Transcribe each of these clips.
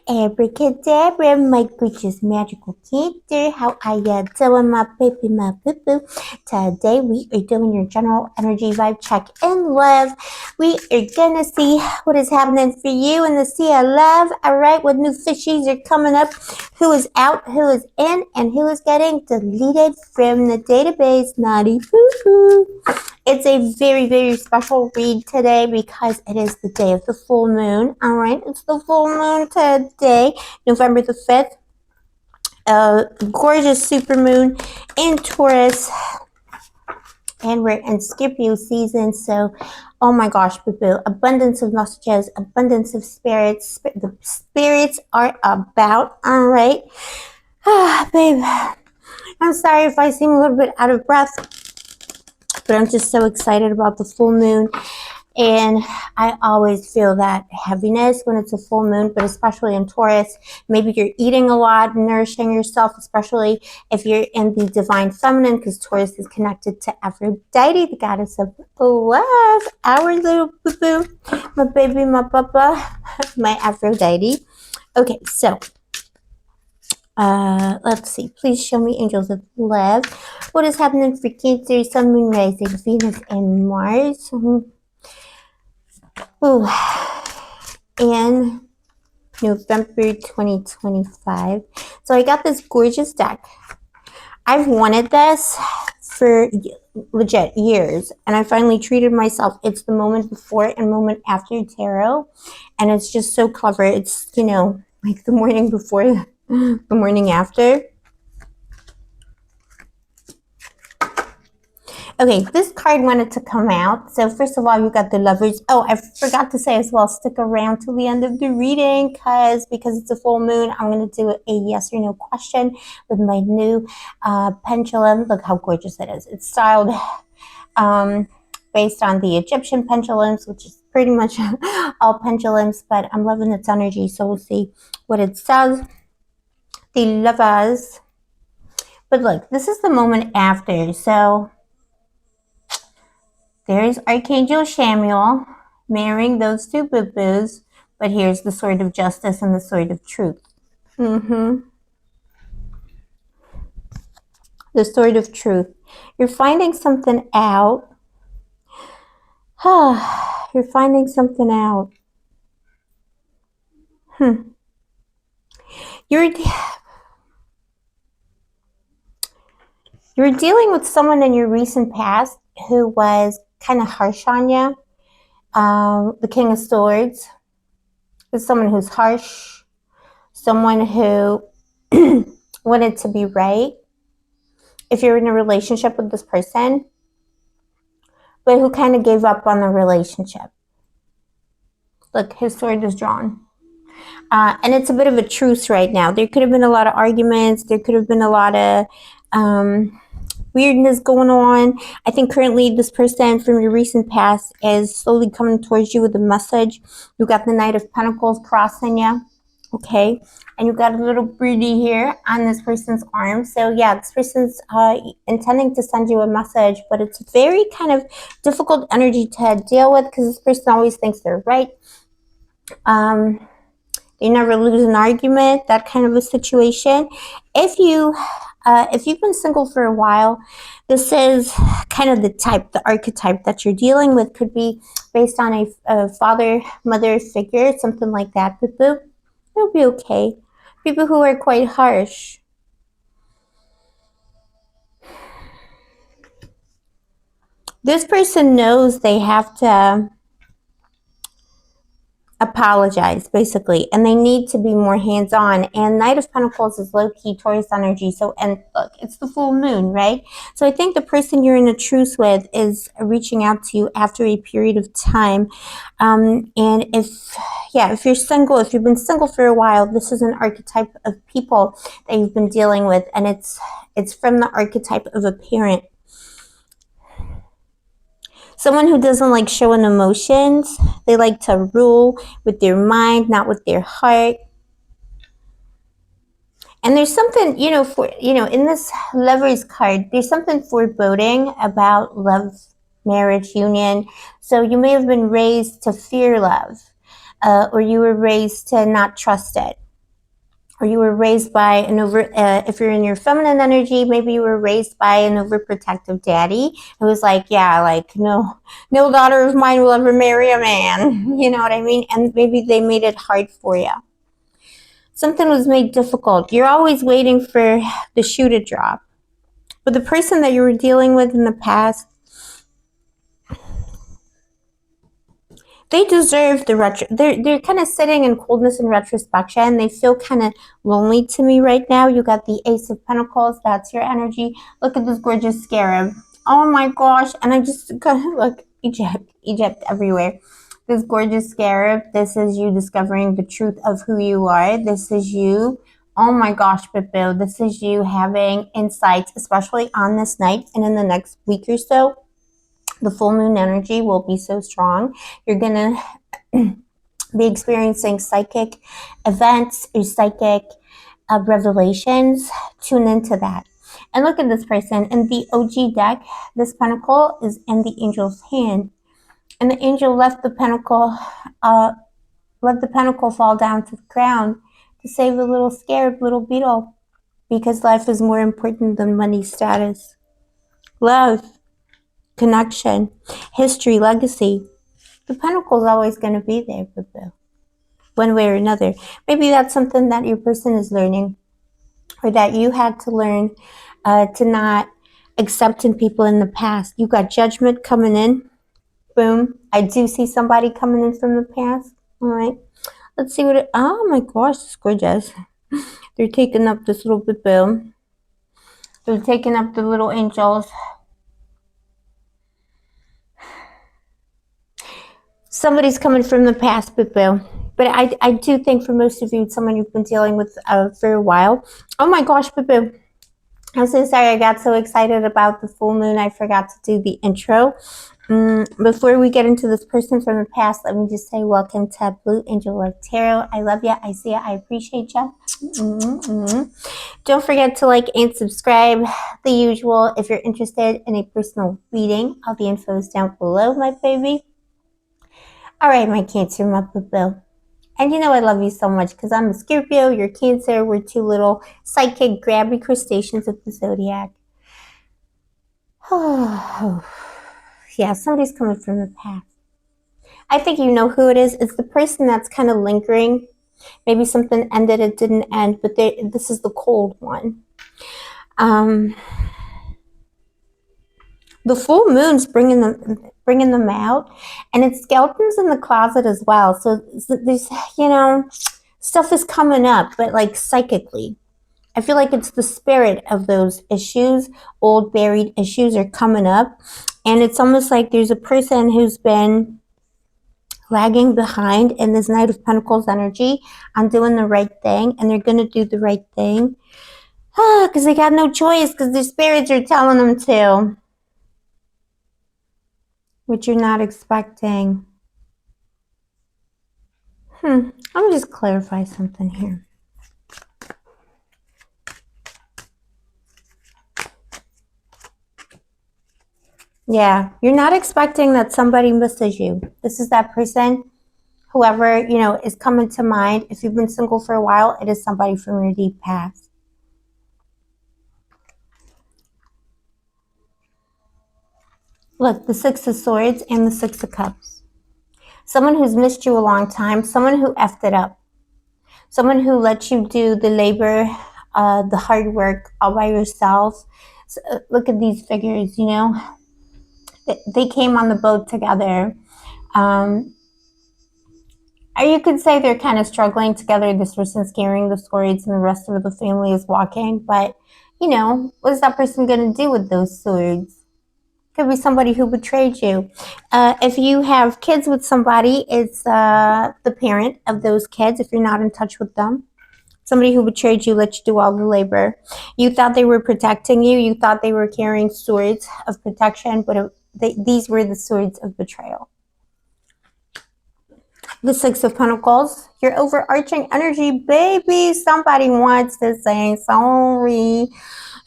Abracadabra, my gorgeous magical cancer. How are ya doing, my baby, my boo-boo? Today we are doing your general energy vibe check in love. We are gonna see what is happening for you in the sea of love. Alright, what new fishies are coming up, who is out, who is in, and who is getting deleted from the database. Naughty boo-boo. It's a very, very special read today because it is the day of the full moon. All right, it's the full moon today, November the 5th. Gorgeous supermoon in Taurus. And we're in Scorpio season, so oh my gosh, boo-boo. Abundance of messages, abundance of spirits. The spirits are about, all right. Babe, I'm sorry if I seem a little bit out of breath, but I'm just so excited about the full moon. And I always feel that heaviness when it's a full moon, but especially in Taurus. Maybe you're eating a lot, nourishing yourself, especially if you're in the divine feminine, because Taurus is connected to Aphrodite, the goddess of love. Our little boo-boo, my baby, my papa, my Aphrodite. Okay, so let's see. Please show me angels of love. What is happening for Cancer, Sun, Moon, Rising, Venus, and Mars? Ooh. In November 2025. So I got this gorgeous deck. I've wanted this for legit years, and I finally treated myself. It's the moment before and moment after tarot, and it's just so clever. It's, you know, like the morning before, the morning after. Okay, this card wanted to come out. So first of all, you got the Lovers. Oh, I forgot to say as well, stick around till the end of the reading because it's a full moon. I'm going to do a yes or no question with my new pendulum. Look how gorgeous it is. It's styled based on the Egyptian pendulums, which is pretty much all pendulums, but I'm loving its energy. So we'll see what it says. The Lovers. But look, this is the moment after. So there's Archangel Samuel marrying those two boo-boos, but here's the sword of justice and the sword of truth. The sword of truth. You're finding something out. You're finding something out. You're dealing with someone in your recent past who was kind of harsh on you. The King of Swords is someone who's harsh, someone who wanted to be right if you're in a relationship with this person, but who kind of gave up on the relationship. Look, his sword is drawn. And it's a bit of a truce right now. There could have been a lot of arguments. There could have been a lot of weirdness going on. I think currently this person from your recent past is slowly coming towards you with a message. You got the Knight of Pentacles crossing you, okay? And you got a little birdie here on this person's arm. So yeah, this person's intending to send you a message, but it's very kind of difficult energy to deal with because this person always thinks they're right. They never lose an argument, that kind of a situation. If you've been single for a while, this is kind of the archetype that you're dealing with. Could be based on a father, mother figure, something like that. But it'll be okay. People who are quite harsh. This person knows they have to apologize, basically, and they need to be more hands-on. And Knight of Pentacles is low-key Taurus energy. So, and look, it's the full moon, right? So I think the person you're in a truce with is reaching out to you after a period of time. And if you're single, if you've been single for a while, this is an archetype of people that you've been dealing with, and it's from the archetype of a parent. Someone who doesn't like showing emotions. They like to rule with their mind, not with their heart. And there's something, in this Lovers card, there's something foreboding about love, marriage, union. So you may have been raised to fear love, or you were raised to not trust it. or you were raised by an if you're in your feminine energy, maybe you were raised by an overprotective daddy who was like, yeah, like, no daughter of mine will ever marry a man. You know what I mean? And maybe they made it hard for you. Something was made difficult. You're always waiting for the shoe to drop. But the person that you were dealing with in the past, they deserve the they're kind of sitting in coldness and retrospection. They feel kind of lonely to me right now. You got the Ace of Pentacles. That's your energy. Look at this gorgeous scarab. Oh my gosh. And I just got look, Egypt everywhere. This gorgeous scarab. This is you discovering the truth of who you are. This is you. Oh my gosh, Pippo. This is you having insights, especially on this night and in the next week or so. The full moon energy will be so strong. You're going to be experiencing psychic events or psychic revelations. Tune into that. And look at this person. In the OG deck, this pentacle is in the angel's hand. And the angel let the pentacle fall down to the ground to save the little scared little beetle. Because life is more important than money, status, love, connection, history, legacy. The pentacle is always going to be there, Boo, one way or another. Maybe that's something that your person is learning, or that you had to learn to not accept in people in the past. You got judgment coming in. Boom. I do see somebody coming in from the past. All right. Let's see what oh my gosh, it's gorgeous. They're taking up this little Boo. They're taking up the little angels. Somebody's coming from the past, Boo. But I do think for most of you, it's someone you've been dealing with for a while. Oh my gosh, Boo. I'm so sorry. I got so excited about the full moon. I forgot to do the intro. Before we get into this person from the past, let me just say welcome to Blue Angel Tarot. I love you. I see you. I appreciate you. Don't forget to like and subscribe. The usual. If you're interested in a personal reading, all the info is down below, my baby. All right, my Cancer, my Boo. And you know I love you so much because I'm a Scorpio, you're Cancer, we're two little psychic grabby crustaceans of the zodiac. Yeah, somebody's coming from the past. I think you know who it is. It's the person that's kind of lingering. Maybe something ended, it didn't end, but this is the cold one. The full moon's bringing them out, and it's skeletons in the closet as well. So there's, stuff is coming up, but like psychically. I feel like it's the spirit of those issues, old buried issues are coming up. And it's almost like there's a person who's been lagging behind in this Knight of Pentacles energy on doing the right thing, and they're going to do the right thing. Because they got no choice, because their spirits are telling them to. Which you're not expecting. Let me just clarify something here. Yeah, you're not expecting that somebody misses you. This is that person, whoever, is coming to mind. If you've been single for a while, it is somebody from your deep past. Look, the Six of Swords and the Six of Cups. Someone who's missed you a long time. Someone who effed it up. Someone who let you do the labor, the hard work all by yourself. So, look at these figures, They came on the boat together. Or you could say they're kind of struggling together. This person's carrying the swords and the rest of the family is walking. But, what is that person going to do with those swords? Could be somebody who betrayed you. If you have kids with somebody, it's the parent of those kids if you're not in touch with them. Somebody who betrayed you, let you do all the labor. You thought they were protecting you. You thought they were carrying swords of protection, but these were the swords of betrayal. The Six of Pentacles, your overarching energy, baby. Somebody wants to say sorry.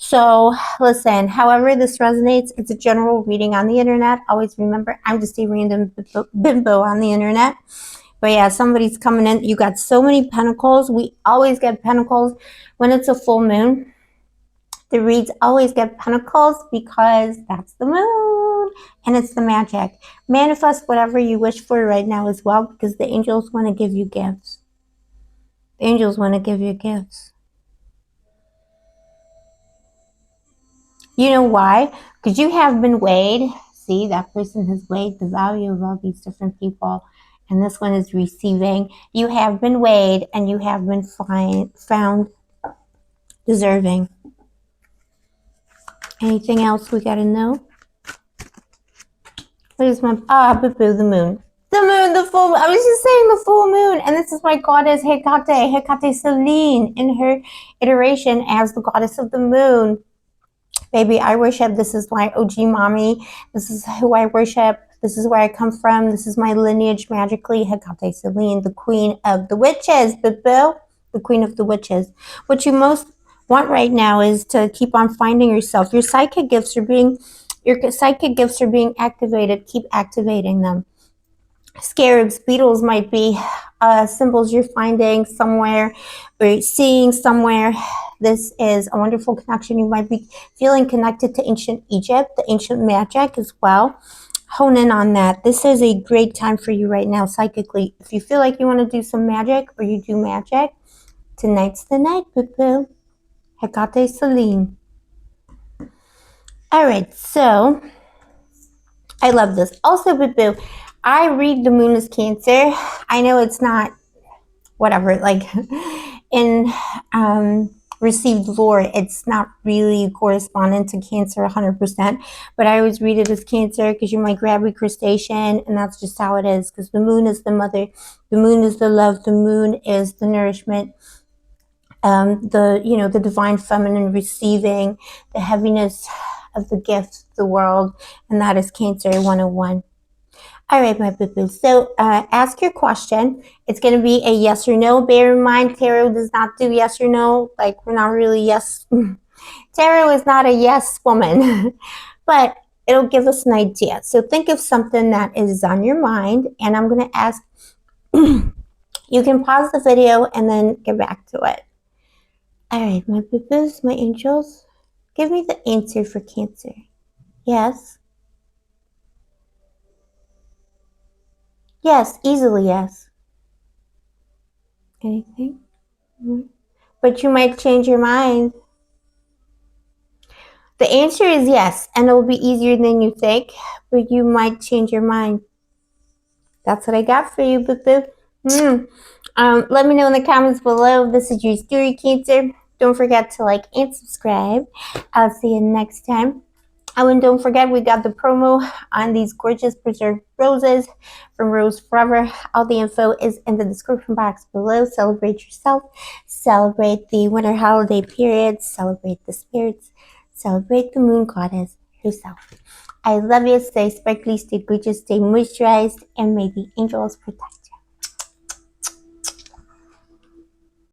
So listen, however this resonates, it's a general reading on the internet. Always remember, I'm just a random bimbo on the internet. But yeah, somebody's coming in. You got so many pentacles. We always get pentacles when it's a full moon. The reads always get pentacles because that's the moon and it's the magic. Manifest whatever you wish for right now as well, because the angels want to give you gifts. The angels want to give you gifts. You know why? Because you have been weighed. See, that person has weighed the value of all these different people. And this one is receiving. You have been weighed and you have been found deserving. Anything else we got to know? What is my... boo-boo, the moon. The moon, the full moon. I was just saying the full moon. And this is my goddess Hecate Selene in her iteration as the goddess of the moon. Baby, I worship. This is my OG mommy. This is who I worship. This is where I come from. This is my lineage magically. Hecate Selene, the queen of the witches. Boo-boo, the queen of the witches. What you most want right now is to keep on finding yourself. Your psychic gifts are being activated. Keep activating them. Scarabs, beetles might be symbols you're finding somewhere or seeing somewhere. This is a wonderful connection. You might be feeling connected to ancient Egypt, the ancient magic as well. Hone in on that. This is a great time for you right now psychically. If you feel like you want to do some magic or you do magic, tonight's the night, boo-boo. Hecate Selene. All right, so I love this. Also, boo-boo, I read the moon as Cancer. I know it's not whatever, like in received lore, it's not really correspondent to Cancer 100%, but I always read it as Cancer because you're my grabby crustacean, and that's just how it is, because the moon is the mother, the moon is the love, the moon is the nourishment, the divine feminine receiving, the heaviness of the gift of the world, and that is Cancer 101. All right, my boo-boo. So ask your question. It's going to be a yes or no. Bear in mind, tarot does not do yes or no. Like, we're not really yes. Tarot is not a yes woman, but it'll give us an idea. So think of something that is on your mind, and I'm going to ask. You can pause the video and then get back to it. All right, my boo-boos, my angels, give me the answer for Cancer. Yes. Yes, easily yes. Anything? But you might change your mind. The answer is yes, and it will be easier than you think, but you might change your mind. That's what I got for you, boo-boo. Let me know in the comments below. This is your story, Cancer. Don't forget to like and subscribe. I'll see you next time. Oh, and don't forget, we got the promo on these gorgeous preserved roses from Rose Forever. All the info is in the description box below. Celebrate yourself. Celebrate the winter holiday period. Celebrate the spirits. Celebrate the moon goddess herself. I love you. Stay sparkly, stay gorgeous, stay moisturized, and may the angels protect you.